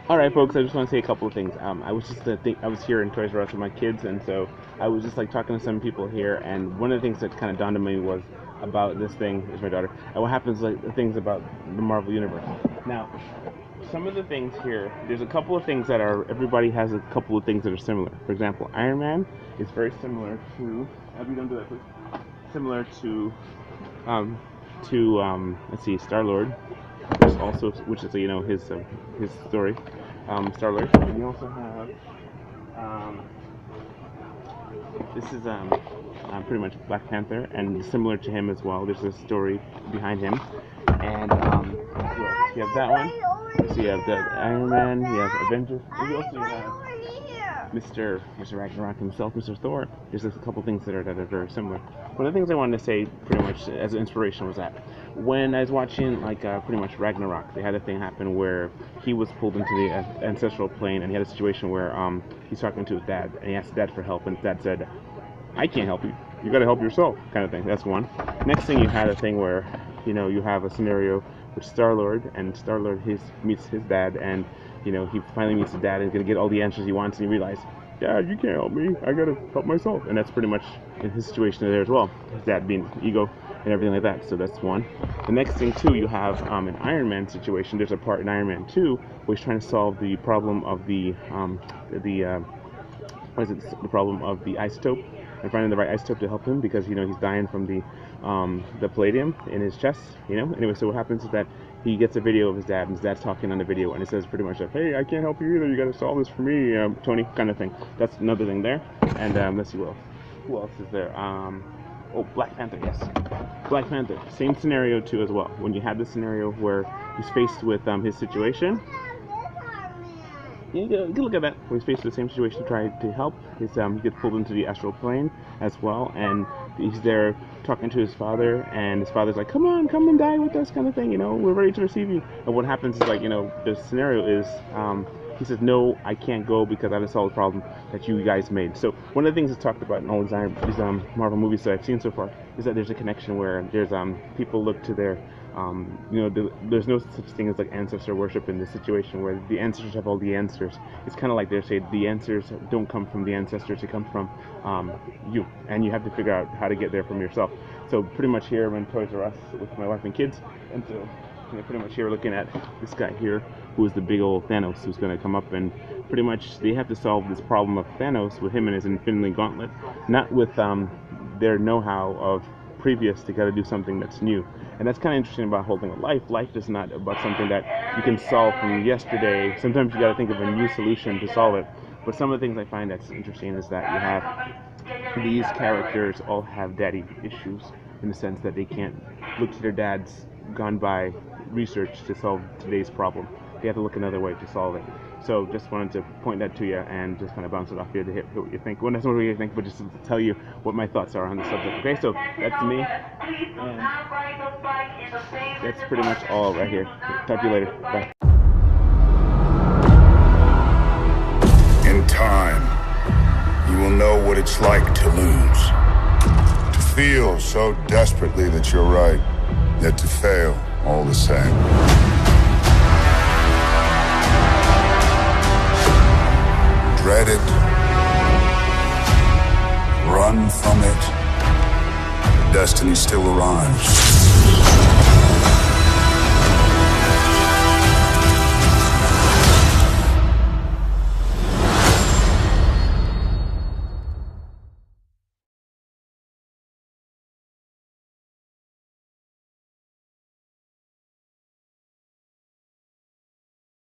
All right, folks. I just want to say a couple of things. I was here in Toys R Us with my kids, and so I was just like talking to some people here, and one of the things that kind of dawned on me was about this thing is my daughter, and what happens like the things about the Marvel universe. Now, some of the things here, there's a couple of things that are everybody has a couple of things that are similar. For example, Iron Man is very similar to. Abby, don't do that, please. Similar let's see, Star Lord. There's also, which is his story, Star Lord. And you also have this is pretty much Black Panther, and similar to him as well. There's a story behind him, and you have that one. So you have the Iron Man, you have Avengers. You also have Mr. Ragnarok himself, Mr. Thor. There's just a couple things that are very similar. One of the things I wanted to say, pretty much as an inspiration, was that when I was watching pretty much Ragnarok, they had a thing happen where he was pulled into the ancestral plane, and he had a situation where he's talking to his dad, and he asked his dad for help, and his dad said, "I can't help you. You got to help yourself," kind of thing. That's one. Next thing, you had a thing where you have a scenario with Star-Lord, and Star-Lord meets his dad, and he finally meets his dad and is going to get all the answers he wants, and he realizes, "Dad, you can't help me. I got to help myself." And that's pretty much in his situation there as well. His dad being ego and everything like that. So that's one. The next thing, too, you have an Iron Man situation. There's a part in Iron Man 2 where he's trying to solve the problem of the problem of the isotope, and finding the right isotope to help him, because he's dying from the palladium in his chest. Anyway, so what happens is that he gets a video of his dad, and his dad's talking on the video, and it says pretty much like, "Hey, I can't help you either. You got to solve this for me, Tony," kind of thing. That's another thing there. And let's see who else is there. Black Panther. Yes, Black Panther. Same scenario too as well. When you have this scenario where he's faced with his situation. Yeah, you can look at that. When he's faced with the same situation, to try to help. He gets pulled into the astral plane as well, and he's there talking to his father, and his father's like, "Come on, come and die with us," kind of thing. We're ready to receive you. And what happens is the scenario is he says, "No, I can't go because I haven't solved the problem that you guys made." So one of the things that's talked about in all these Marvel movies that I've seen so far is that there's a connection where there's people look to their there's no such thing as ancestor worship in this situation where the ancestors have all the answers. It's kind of like they say the answers don't come from the ancestors, they come from you, and you have to figure out how to get there from yourself. So pretty much here I'm in Toys R Us with my wife and kids, and so pretty much here we're looking at this guy here who is the big old Thanos, who's going to come up, and pretty much they have to solve this problem of Thanos with him and his Infinity Gauntlet, not with their know-how of previous. They got to do something that's new. And that's kind of interesting about holding a life. Life is not about something that you can solve from yesterday. Sometimes you got to think of a new solution to solve it. But some of the things I find that's interesting is that you have these characters all have daddy issues, in the sense that they can't look to their dad's gone by research to solve today's problem. They have to look another way to solve it. So just wanted to point that to you and just kind of bounce it off here to hear what you think. Well, that's not what you think, but just to tell you what my thoughts are on the subject. Okay, so that's me. And that's pretty much all right here. Talk to you later. Bye. In time, you will know what it's like to lose. To feel so desperately that you're right, yet to fail all the same. Dread it, run from it, destiny still arrives.